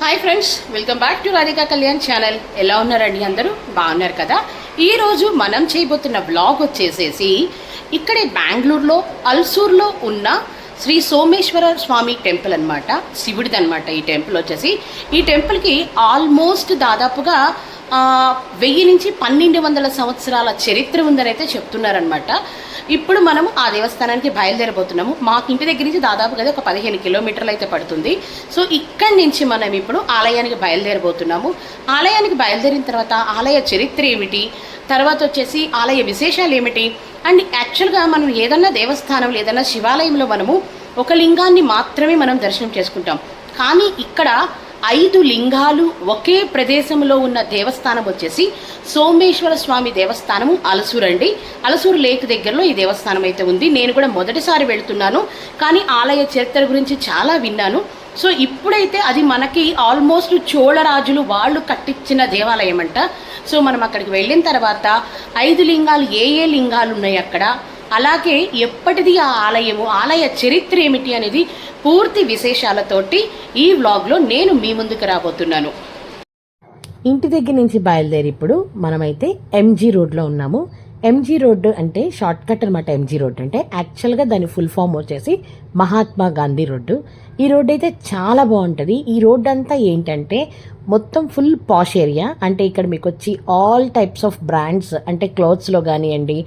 Hi friends, welcome back to Radhika Kalyan channel. ఎలా ఉన్నారండి? అందరూ బాగున్నారు కదా? ఈరోజు మనం చేయబోతున్న వ్లాగ్ వచ్చేసేసి ఇక్కడే బెంగళూరులో అల్సూర్లో ఉన్న శ్రీ సోమేశ్వర స్వామి టెంపుల్ అనమాట. శివుడిది అనమాట ఈ టెంపుల్ వచ్చేసి. ఈ టెంపుల్కి ఆల్మోస్ట్ దాదాపుగా 1000 నుంచి 1200 సంవత్సరాల చరిత్ర ఉందని అయితే చెప్తున్నారనమాట. ఇప్పుడు మనము ఆ దేవస్థానానికి బయలుదేరబోతున్నాము. మాకు ఇంటి దగ్గర నుంచి దాదాపుగా ఒక 15 కిలోమీటర్లు అయితే పడుతుంది. సో ఇక్కడి నుంచి మనం ఇప్పుడు ఆలయానికి బయలుదేరబోతున్నాము. ఆలయానికి బయలుదేరిన తర్వాత ఆలయ చరిత్ర ఏమిటి, తర్వాత వచ్చేసి ఆలయ విశేషాలు ఏమిటి, అండ్ యాక్చువల్గా మనం ఏదన్నా దేవస్థానం ఏదన్నా శివాలయంలో మనము ఒక లింగాన్ని మాత్రమే మనం దర్శనం చేసుకుంటాం. కానీ ఇక్కడ 5 లింగాలు ఒకే ప్రదేశంలో ఉన్న దేవస్థానం వచ్చేసి సోమేశ్వర స్వామి దేవస్థానము అలసూరు అండి. అలసూరు లేక్ దగ్గరలో ఈ దేవస్థానం అయితే ఉంది. నేను కూడా మొదటిసారి వెళ్తున్నాను, కానీ ఆలయ చరిత్ర గురించి చాలా విన్నాను. సో ఇప్పుడైతే అది మనకి ఆల్మోస్ట్ చోళరాజులు వాళ్ళు కట్టించిన దేవాలయం అంట. సో మనం అక్కడికి వెళ్ళిన తర్వాత 5 లింగాలు ఏ లింగాలు ఉన్నాయి అక్కడ, అలాగే ఎప్పటిది ఆ ఆలయము, ఆలయ చరిత్ర ఏమిటి అనేది పూర్తి విశేషాలతోటి ఈ వ్లాగ్లో నేను మీ ముందుకు రాబోతున్నాను. ఇంటి దగ్గర నుంచి బయలుదేరి ఇప్పుడు మనమైతే ఎంజీ రోడ్లో ఉన్నాము. ఎంజీ రోడ్డు అంటే షార్ట్ కట్ అనమాట. ఎంజీ రోడ్ అంటే యాక్చువల్గా దాని ఫుల్ ఫామ్ వచ్చేసి మహాత్మా గాంధీ రోడ్డు. ఈ రోడ్డు అయితే చాలా బాగుంటుంది. ఈ రోడ్డు అంతా ఏంటంటే మొత్తం ఫుల్ పాష్ ఏరియా. అంటే ఇక్కడ మీకు వచ్చి ఆల్ టైప్స్ ఆఫ్ బ్రాండ్స్, అంటే క్లాత్స్లో కానివ్వండి,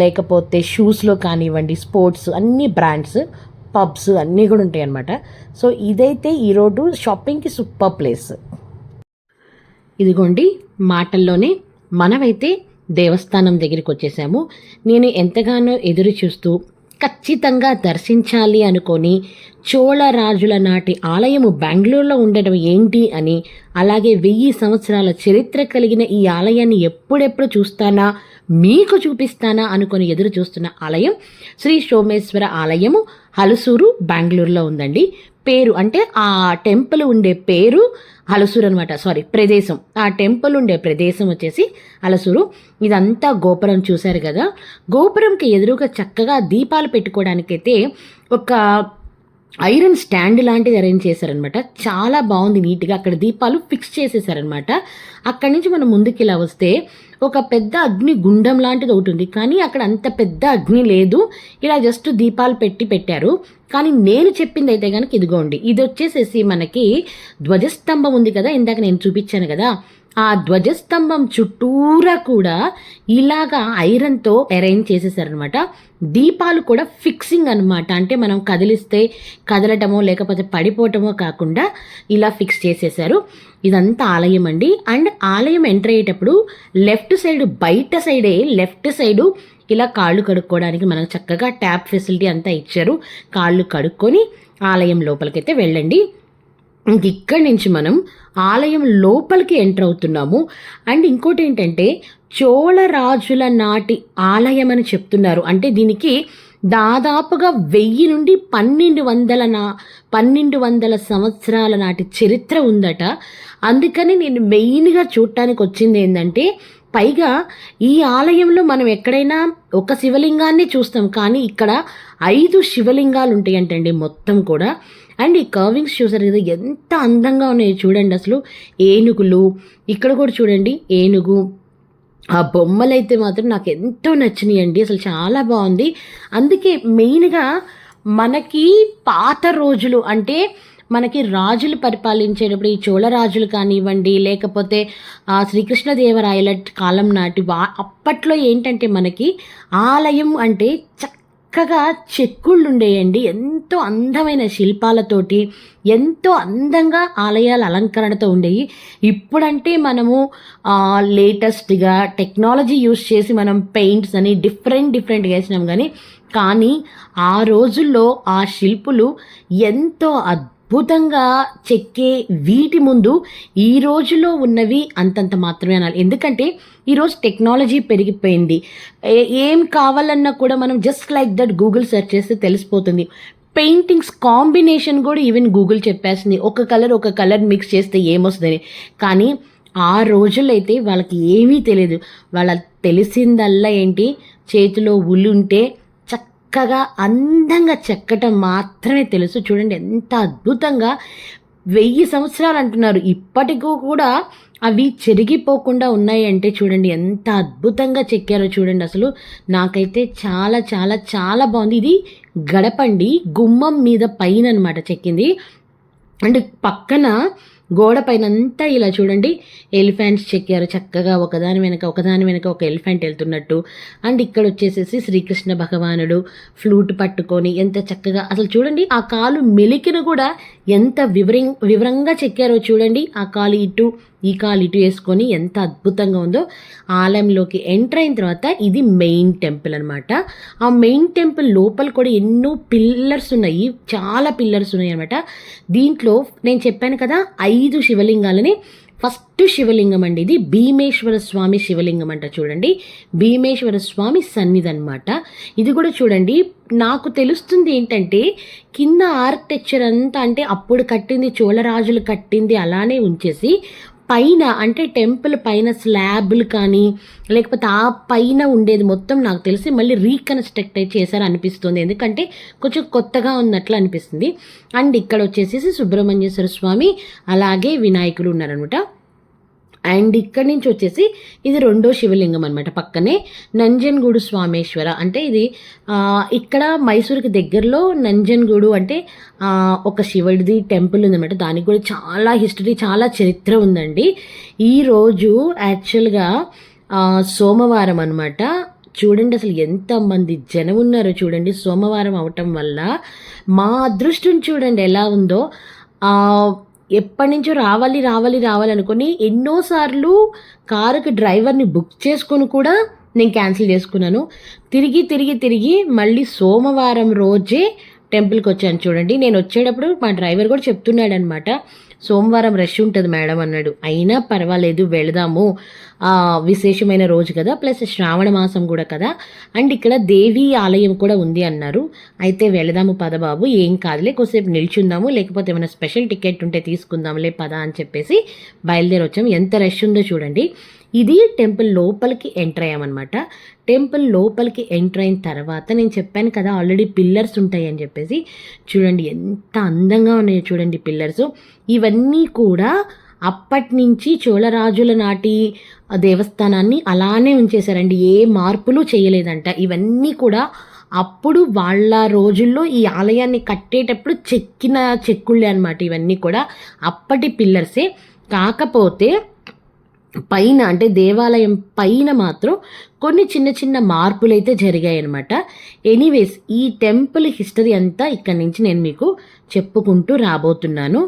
లేకపోతే షూస్లో కానివ్వండి, స్పోర్ట్స్ అన్ని బ్రాండ్స్, పబ్స్ అన్నీ కూడా ఉంటాయి అన్నమాట. సో ఇదైతే ఈ రోడ్డు షాపింగ్కి సూపర్ ప్లేస్. ఇదిగోండి, మాటల్లోనే మనమైతే దేవస్థానం దగ్గరికి వచ్చేసాము. నేను ఎంతగానో ఎదురు చూస్తూ ఖచ్చితంగా దర్శించాలి అనుకొని చోళరాజుల నాటి ఆలయము బెంగళూరులో ఉండడం ఏంటి అని, అలాగే 1000 సంవత్సరాల చరిత్ర కలిగిన ఈ ఆలయాన్ని ఎప్పుడెప్పుడు చూస్తానా, మీకు చూపిస్తానా అనుకొని ఎదురు చూస్తున్న ఆలయం శ్రీ సోమేశ్వర ఆలయము హలసూరు, బెంగళూరులో ఉందండి. పేరు అంటే ఆ టెంపుల్ ఉండే పేరు హలసూరు అనమాట. ప్రదేశం, ఆ టెంపుల్ ఉండే ప్రదేశం వచ్చేసి హలసూరు. ఇదంతా గోపురం చూశారు కదా. గోపురంకి ఎదురుగా చక్కగా దీపాలు పెట్టుకోవడానికైతే ఒక ఐరన్ స్టాండ్ లాంటిది అరేంజ్ చేశారనమాట. చాలా బాగుంది, నీట్గా అక్కడ దీపాలు ఫిక్స్ చేసేసారనమాట. అక్కడి నుంచి మనం ముందుకు ఇలా వస్తే ఒక పెద్ద అగ్ని గుండం లాంటిది ఒకటి ఉంది, కానీ అక్కడ అంత పెద్ద అగ్ని లేదు. ఇలా జస్ట్ దీపాలు పెట్టారు. కానీ నేను చెప్పింది అయితే కనుక ఇదిగోండి, ఇది వచ్చేసేసి మనకి ధ్వజస్తంభం ఉంది కదా, ఇందాక నేను చూపించాను కదా, ఆ ధ్వజస్తంభం చుట్టూరా కూడా ఇలాగా ఐరన్తో అరేంజ్ చేసేసారనమాట. దీపాలు కూడా ఫిక్సింగ్ అనమాట. అంటే మనం కదిలిస్తే కదలటమో లేకపోతే పడిపోవటమో కాకుండా ఇలా ఫిక్స్ చేసేసారు. ఇదంతా ఆలయం అండి. అండ్ ఆలయం ఎంటర్ అయ్యేటప్పుడు లెఫ్ట్ సైడ్, బయట సైడే లెఫ్ట్ సైడు ఇలా కాళ్ళు కడుక్కోవడానికి మనకు చక్కగా ట్యాప్ ఫెసిలిటీ అంతా ఇచ్చారు. కాళ్ళు కడుక్కొని ఆలయం లోపలికైతే వెళ్ళండి. ఇక్కడి నుంచి మనం ఆలయం లోపలికి ఎంటర్ అవుతున్నాము. అండ్ ఇంకోటి ఏంటంటే చోళరాజుల నాటి ఆలయం అని చెప్తున్నారు. అంటే దీనికి దాదాపుగా 1000 నుండి 1200 సంవత్సరాల నాటి చరిత్ర ఉందట. అందుకని నేను మెయిన్గా చూడటానికి వచ్చింది ఏంటంటే, పైగా ఈ ఆలయంలో మనం ఎక్కడైనా ఒక శివలింగాన్ని చూస్తాం, కానీ ఇక్కడ 5 శివలింగాలు ఉంటాయంటండి మొత్తం కూడా. అండ్ ఈ కర్వింగ్స్ చూసారు కదా, ఎంత అందంగా ఉన్నాయో చూడండి. అసలు ఏనుగులు, ఇక్కడ కూడా చూడండి ఏనుగు. ఆ బొమ్మలు అయితే మాత్రం నాకు ఎంతో నచ్చినాయండి, అసలు చాలా బాగుంది. అందుకే మెయిన్గా మనకి పాత రోజులు అంటే మనకి రాజులు పరిపాలించేటప్పుడు ఈ చోళరాజులు కానివ్వండి, లేకపోతే శ్రీకృష్ణదేవరాయల కాలం నాటి అప్పట్లో ఏంటంటే మనకి ఆలయం అంటే చక్కగా చెక్కుళ్ళు ఉండేయండి. ఎంతో అందమైన శిల్పాలతోటి ఎంతో అందంగా ఆలయాల అలంకరణతో ఉండేవి. ఇప్పుడంటే మనము లేటెస్ట్గా టెక్నాలజీ యూస్ చేసి మనం పెయింట్స్ అని డిఫరెంట్గా వేసినాం, కానీ ఆ రోజుల్లో ఆ శిల్పులు ఎంతో అద్భుతంగా చెక్కే వీటి ముందు ఈ రోజులో ఉన్నవి అంతంత మాత్రమే అనాలి. ఎందుకంటే ఈరోజు టెక్నాలజీ పెరిగిపోయింది. ఏం కావాలన్నా కూడా మనం just like that Google search చేస్తే తెలిసిపోతుంది. పెయింటింగ్స్ కాంబినేషన్ కూడా ఈవెన్ గూగుల్ చెప్పేసింది, ఒక కలర్ మిక్స్ చేస్తే ఏమొస్తుందని. కానీ ఆ రోజుల్లో అయితే వాళ్ళకి ఏమీ తెలియదు. వాళ్ళకి తెలిసిందల్లా ఏంటి, చేతిలో ఉల్లుంటే చక్కగా అందంగా చెక్కటం మాత్రమే తెలుసు. చూడండి ఎంత అద్భుతంగా 1000 సంవత్సరాలు అంటున్నారు. ఇప్పటికీ కూడా అవి చెరిగిపోకుండా ఉన్నాయి అంటే చూడండి ఎంత అద్భుతంగా చెక్కారో చూడండి. అసలు నాకైతే చాలా చాలా చాలా బాగుంది. ఇది గడపండి, గుమ్మం మీద పైన అనమాట చెక్కింది. అండ్ పక్కన గోడ పైన అంతా ఇలా చూడండి ఎలిఫెంట్స్ చెక్కారు చక్కగా, ఒకదాని వెనక ఒక ఎలిఫెంట్ వెళ్తున్నట్టు. అండ్ ఇక్కడ వచ్చేసేసి శ్రీకృష్ణ భగవానుడు ఫ్లూట్ పట్టుకొని ఎంత చక్కగా, అసలు చూడండి ఆ కాలు మెలికిన కూడా ఎంత వివరంగా చెక్కారో చూడండి. ఆ కాలు ఇటు ఈ కాలు ఇటు వేసుకొని ఎంత అద్భుతంగా ఉందో. ఆలయంలోకి ఎంటర్ అయిన తర్వాత ఇది మెయిన్ టెంపుల్ అనమాట. ఆ మెయిన్ టెంపుల్ లోపల కూడా ఎన్నో పిల్లర్స్ ఉన్నాయి, చాలా పిల్లర్స్ ఉన్నాయి అనమాట. దీంట్లో నేను చెప్పాను కదా 5 శివలింగాలని. ఫస్ట్ శివలింగం అండి ఇది, భీమేశ్వర స్వామి శివలింగం అంట చూడండి. భీమేశ్వర స్వామి సన్నిధి అనమాట. ఇది కూడా చూడండి, నాకు తెలుస్తుంది ఏంటంటే కింద ఆర్కిటెక్చర్ అంతా అంటే అప్పుడు కట్టింది, చోళరాజులు కట్టింది అలానే ఉంచేసి పైన అంటే టెంపుల్ పైన స్లాబ్లు కానీ లేకపోతే ఆ పైన ఉండేది మొత్తం నాకు తెలిసి మళ్ళీ రీకన్స్ట్రక్ట్ చేశారు అనిపిస్తుంది, ఎందుకంటే కొంచెం కొత్తగా ఉన్నట్లు అనిపిస్తుంది. అండ్ ఇక్కడ వచ్చేసేసి సుబ్రహ్మణ్యేశ్వర స్వామి అలాగే వినాయకులు ఉన్నారనమాట. అండ్ ఇక్కడి నుంచి వచ్చేసి ఇది 2వ శివలింగం అనమాట. పక్కనే నంజన్గూడు స్వామేశ్వర, అంటే ఇది ఇక్కడ మైసూరుకి దగ్గరలో నంజన్గూడు అంటే ఒక శివుడిది టెంపుల్ ఉందన్నమాట. దానికి కూడా చాలా హిస్టరీ, చాలా చరిత్ర ఉందండి. ఈరోజు యాక్చువల్గా సోమవారం అనమాట. చూడండి అసలు ఎంతమంది జనం ఉన్నారో చూడండి. సోమవారం అవటం వల్ల మా అదృష్టం చూడండి ఎలా ఉందో. ఎప్పటి నుంచో రావాలి అనుకుని ఎన్నోసార్లు కారుకి డ్రైవర్ని బుక్ చేసుకొని కూడా నేను క్యాన్సిల్ చేసుకున్నాను. తిరిగి మళ్ళీ సోమవారం రోజే టెంపుల్కి వచ్చాను చూడండి. నేను వచ్చేటప్పుడు మా డ్రైవర్ కూడా చెప్తున్నాడు అనమాట, సోమవారం రష్ ఉంటుంది మేడం అన్నాడు. అయినా పర్వాలేదు వెళదాము, విశేషమైన రోజు కదా, ప్లస్ శ్రావణ మాసం కూడా కదా, అండ్ ఇక్కడ దేవి ఆలయం కూడా ఉంది అన్నారు. అయితే వెళదాము పద బాబు, ఏం కాదులే, కొద్దిసేపు నిల్చుందాము, లేకపోతే ఏమైనా స్పెషల్ టికెట్ ఉంటే తీసుకుందాంలే పద అని చెప్పేసి బయలుదేరి వచ్చాము. ఎంత రష్ ఉందో చూడండి. ఇది టెంపుల్ లోపలికి ఎంటర్ అయ్యామన్నమాట. టెంపుల్ లోపలికి ఎంటర్ అయిన తర్వాత నేను చెప్పాను కదా ఆల్రెడీ పిల్లర్స్ ఉంటాయి అని చెప్పేసి, చూడండి ఎంత అందంగా ఉన్నాయో చూడండి పిల్లర్స్. ఇవన్నీ కూడా అప్పటి నుంచి చోళరాజుల నాటి దేవస్థానాన్ని అలానే ఉంచేశారండి, ఏ మార్పులు చేయలేదంట. ఇవన్నీ కూడా అప్పుడు వాళ్ళ రోజుల్లో ఈ ఆలయాన్ని కట్టేటప్పుడు చెక్కిన చెక్కుళ్ళే అనమాట. ఇవన్నీ కూడా అప్పటి పిల్లర్సే. కాకపోతే పైన అంటే దేవాలయం పైన మాత్రం కొన్ని చిన్న మార్పులు అయితే జరిగాయి అనమాట. ఎనీవేస్ ఈ టెంపుల్ హిస్టరీ అంతా ఇక్కడ నుంచి నేను మీకు చెప్పుకుంటూ రాబోతున్నాను.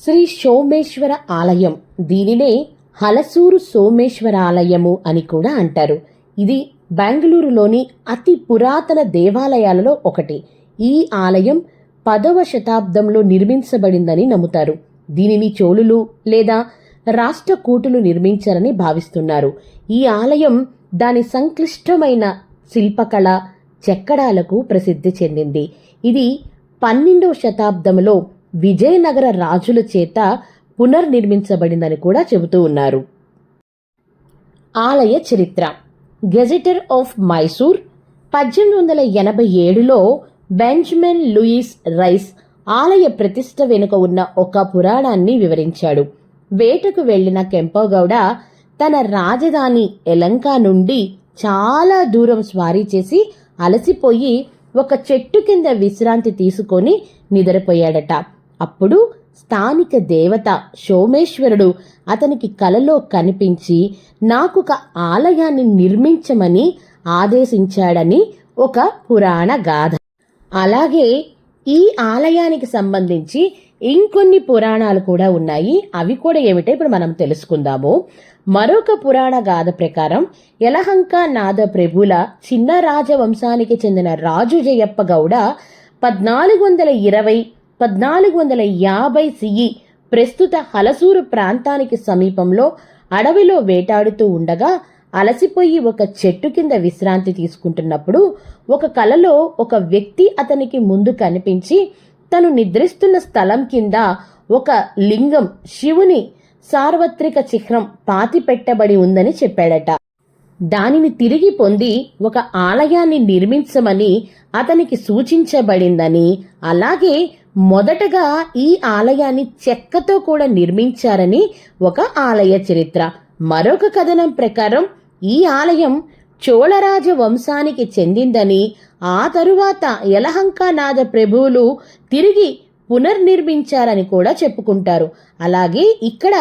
శ్రీ సోమేశ్వర ఆలయం, దీనినే హలసూరు సోమేశ్వర ఆలయము అని కూడా అంటారు. ఇది బెంగళూరులోని అతి పురాతన దేవాలయాలలో ఒకటి. ఈ ఆలయం 10వ శతాబ్దంలో నిర్మించబడిందని నమ్ముతారు. దీనిని చోళులు లేదా రాష్ట్రకూటులు నిర్మించారని భావిస్తున్నారు. ఈ ఆలయం దాని సంక్లిష్టమైన శిల్పకళ, చెక్కడాలకు ప్రసిద్ధి చెందింది. ఇది 12వ శతాబ్దంలో విజయనగర రాజుల చేత పునర్నిర్మించబడిందని కూడా చెబుతూ ఉన్నారు. ఆలయ చరిత్ర. గెజెటర్ ఆఫ్ మైసూర్ 1887లో బెంజమిన్ లూయిస్ రైస్ ఆలయ ప్రతిష్ఠ వెనుక ఉన్న ఒక పురాణాన్ని వివరించాడు. వేటకు వెళ్లిన కెంపగౌడ తన రాజధాని ఎలంక నుండి చాలా దూరం స్వారీ చేసి అలసిపోయి ఒక చెట్టు కింద విశ్రాంతి తీసుకొని నిద్రపోయాడట. అప్పుడు స్థానిక దేవత సోమేశ్వరుడు అతనికి కలలో కనిపించి నాకొక ఆలయాన్ని నిర్మించమని ఆదేశించాడని ఒక పురాణ గాథ. అలాగే ఈ ఆలయానికి సంబంధించి ఇంకొన్ని పురాణాలు కూడా ఉన్నాయి. అవి కూడా ఏమిటో ఇప్పుడు మనం తెలుసుకుందాము. మరొక పురాణ గాథ ప్రకారం యలహంక నాద ప్రభుల చిన్న రాజవంశానికి చెందిన రాజు జయప్ప గౌడ 1420-1450 సిఈ ప్రస్తుత హలసూరు ప్రాంతానికి సమీపంలో అడవిలో వేటాడుతూ ఉండగా అలసిపోయి ఒక చెట్టు కింద విశ్రాంతి తీసుకుంటున్నప్పుడు ఒక కలలో ఒక వ్యక్తి అతనికి ముందు కనిపించి తను నిద్రిస్తున్న స్థలం కింద ఒక లింగం, శివుని సార్వత్రిక చిహ్నం పాతి పెట్టబడి ఉందని చెప్పాడట. దానిని తిరిగి పొంది ఒక ఆలయాన్ని నిర్మించమని అతనికి సూచించబడిందని, అలాగే మొదటగా ఈ ఆలయాన్ని చెక్కతో కూడా నిర్మించారని ఒక ఆలయ చరిత్ర. మరొక కథనం ప్రకారం ఈ ఆలయం చోళరాజ వంశానికి చెందిందని, ఆ తరువాత యలహంకనాథ ప్రభువులు తిరిగి పునర్నిర్మించారని కూడా చెప్పుకుంటారు. అలాగే ఇక్కడ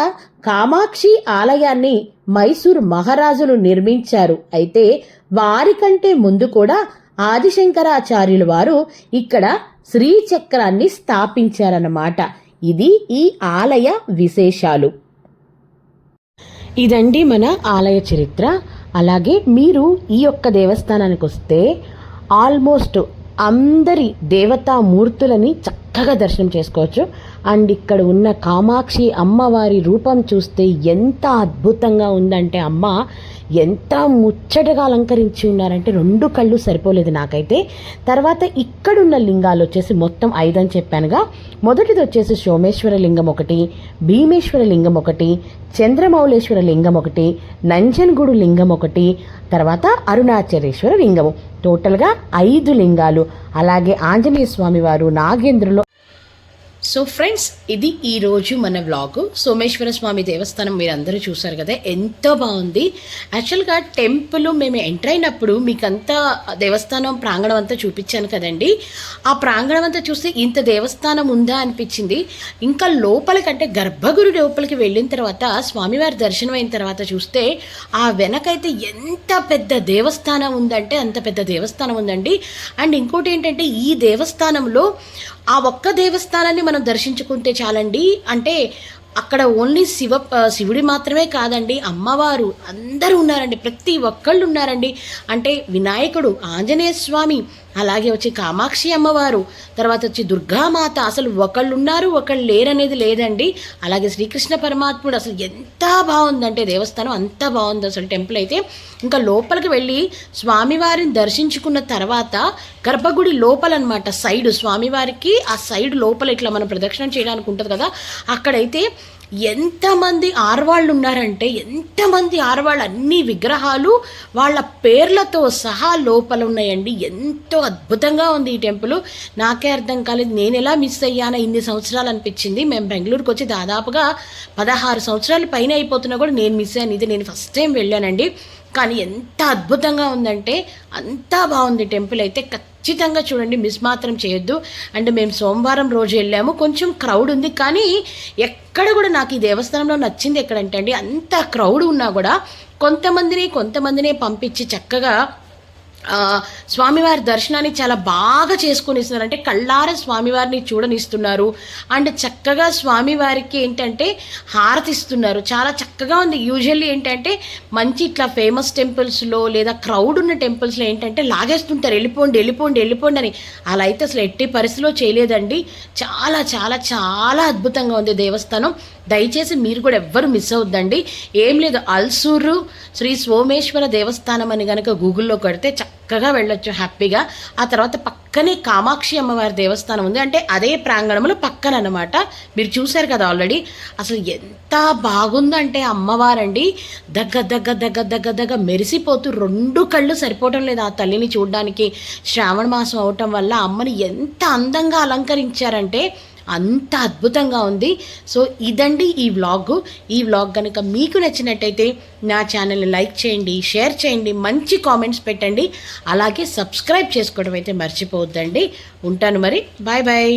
కామాక్షి ఆలయాన్ని మైసూర్ మహారాజులు నిర్మించారు. అయితే వారికంటే ముందు కూడా ఆదిశంకరాచార్యులు వారు ఇక్కడ శ్రీచక్రాన్ని స్థాపించారన్నమాట. ఇది ఈ ఆలయ విశేషాలు. ఇదండి మన ఆలయ చరిత్ర. అలాగే మీరు ఈ యొక్క దేవస్థానానికి వస్తే ఆల్మోస్ట్ అందరి దేవతామూర్తులని చక్కగా దర్శనం చేసుకోవచ్చు. అండ్ ఇక్కడ ఉన్న కామాక్షి అమ్మవారి రూపం చూస్తే ఎంత అద్భుతంగా ఉందంటే, అమ్మ ఎంత ముచ్చటగా అలంకరించి ఉన్నారంటే 2 కళ్ళు సరిపోలేదు నాకైతే. తర్వాత ఇక్కడున్న లింగాలు వచ్చేసి మొత్తం 5 అని చెప్పానుగా. మొదటిది వచ్చేసి సోమేశ్వర లింగం ఒకటి, భీమేశ్వర లింగం ఒకటి, చంద్రమౌళేశ్వర లింగం ఒకటి, నంజన్గూడు లింగం ఒకటి, తర్వాత అరుణాచలేశ్వర లింగము. టోటల్గా 5 లింగాలు. అలాగే ఆంజనేయ స్వామి వారు నాగేంద్రులో. సో ఫ్రెండ్స్, ఇది ఈరోజు మన వ్లాగ్. సోమేశ్వర స్వామి దేవస్థానం మీరు అందరూ చూసారు కదా, ఎంతో బాగుంది. యాక్చువల్గా టెంపుల్ మేము ఎంటర్ అయినప్పుడు మీకంతా దేవస్థానం ప్రాంగణం అంతా చూపించాను కదండి. ఆ ప్రాంగణం అంతా చూస్తే ఇంత దేవస్థానం ఉందా అనిపించింది. ఇంకా లోపలికంటే గర్భగుడి లోపలికి వెళ్ళిన తర్వాత స్వామివారి దర్శనం అయిన తర్వాత చూస్తే ఆ వెనకైతే ఎంత పెద్ద దేవస్థానం ఉందంటే అంత పెద్ద దేవస్థానం ఉందండి. అండ్ ఇంకోటి ఏంటంటే, ఈ దేవస్థానంలో ఆ ఒక్క దేవస్థానాన్ని మనం దర్శించుకుంటే చాలండి. అంటే అక్కడ ఓన్లీ శివుడి మాత్రమే కాదండి, అమ్మవారు అందరూ ఉన్నారండి, ప్రతి ఒక్కళ్ళు ఉన్నారండి. అంటే వినాయకుడు, ఆంజనేయ స్వామి, అలాగే వచ్చి కామాక్షి అమ్మవారు, తర్వాత వచ్చి దుర్గామాత, అసలు ఒకళ్ళు ఉన్నారు ఒకళ్ళు లేరనేది లేదండి. అలాగే శ్రీకృష్ణ పరమాత్ముడు, అసలు ఎంత బాగుందంటే దేవస్థానం, అంత బాగుంది అసలు టెంపుల్ అయితే. ఇంకా లోపలికి వెళ్ళి స్వామివారిని దర్శించుకున్న తర్వాత గర్భగుడి లోపలన్నమాట సైడ్ స్వామివారికి ఆ సైడ్ లోపల ఇట్లా మనం ప్రదక్షిణం చేయడానికి ఉంటుంది కదా, అక్కడైతే ఎంతమంది ఆడవాళ్ళు ఉన్నారంటే ఎంతమంది ఆడవాళ్ళు, అన్ని విగ్రహాలు వాళ్ళ పేర్లతో సహా లోపల ఉన్నాయండి. ఎంతో అద్భుతంగా ఉంది ఈ టెంపుల్. నాకే అర్థం కాలేదు, నేను ఎలా మిస్ అయ్యానా ఇన్ని సంవత్సరాలు అనిపించింది. మేము బెంగళూరుకి వచ్చి దాదాపుగా 16 సంవత్సరాలు పైన అయిపోతున్నా కూడా నేను మిస్ అయ్యాను. ఇది నేను ఫస్ట్ టైం వెళ్ళానండి. కానీ ఎంత అద్భుతంగా ఉందంటే అంతా బాగుంది టెంపుల్ అయితే. ఖచ్చితంగా చూడండి, మిస్ మాత్రం చేయొద్దు. అంటే మేము సోమవారం రోజు వెళ్ళాము, కొంచెం క్రౌడ్ ఉంది. కానీ ఎక్కడ కూడా నాకు ఈ దేవస్థానంలో నచ్చింది ఎక్కడంటే అండి, అంత క్రౌడ్ ఉన్నా కూడా కొంతమందినే పంపించి చక్కగా స్వామివారి దర్శనాన్ని చాలా బాగా చేసుకొని ఇస్తున్నారు. అంటే కళ్ళారా స్వామివారిని చూడనిస్తున్నారు. అండ్ చక్కగా స్వామివారికి ఏంటంటే హారతి ఇస్తున్నారు. చాలా చక్కగా ఉంది. యూజువల్లీ ఏంటంటే మంచి ఇట్లా ఫేమస్ టెంపుల్స్లో లేదా క్రౌడ్ ఉన్న టెంపుల్స్లో ఏంటంటే లాగేస్తుంటారు, వెళ్ళిపోండి అని. అలా అయితే అసలు ఎట్టి పరిస్థితిలో చేయలేదండి. చాలా చాలా చాలా అద్భుతంగా ఉంది దేవస్థానం. దయచేసి మీరు కూడా ఎవ్వరు మిస్ అవుద్దండి. ఏం లేదు, అల్సూరు శ్రీ సోమేశ్వర దేవస్థానం అని కనుక గూగుల్లో కొడితే చక్కగా వెళ్ళొచ్చు హ్యాపీగా. ఆ తర్వాత పక్కనే కామాక్షి అమ్మవారి దేవస్థానం ఉంది. అంటే అదే ప్రాంగణంలో పక్కన అనమాట. మీరు చూశారు కదా ఆల్రెడీ. అసలు ఎంత బాగుందంటే అమ్మవారండి, దగ్గ మెరిసిపోతూ 2 కళ్ళు సరిపోవటం లేదు ఆ తల్లిని చూడడానికి. శ్రావణ మాసం అవటం వల్ల అమ్మని ఎంత అందంగా అలంకరించారంటే అంత అద్భుతంగా ఉంది. సో ఇదండి ఈ వ్లాగ్ కనుక మీకు నచ్చినట్టయితే నా ఛానల్ని లైక్ చేయండి, షేర్ చేయండి, మంచి కామెంట్స్ పెట్టండి. అలాగే సబ్స్క్రైబ్ చేసుకోవడం అయితే మర్చిపోవద్దండి. ఉంటాను మరి, బాయ్ బాయ్.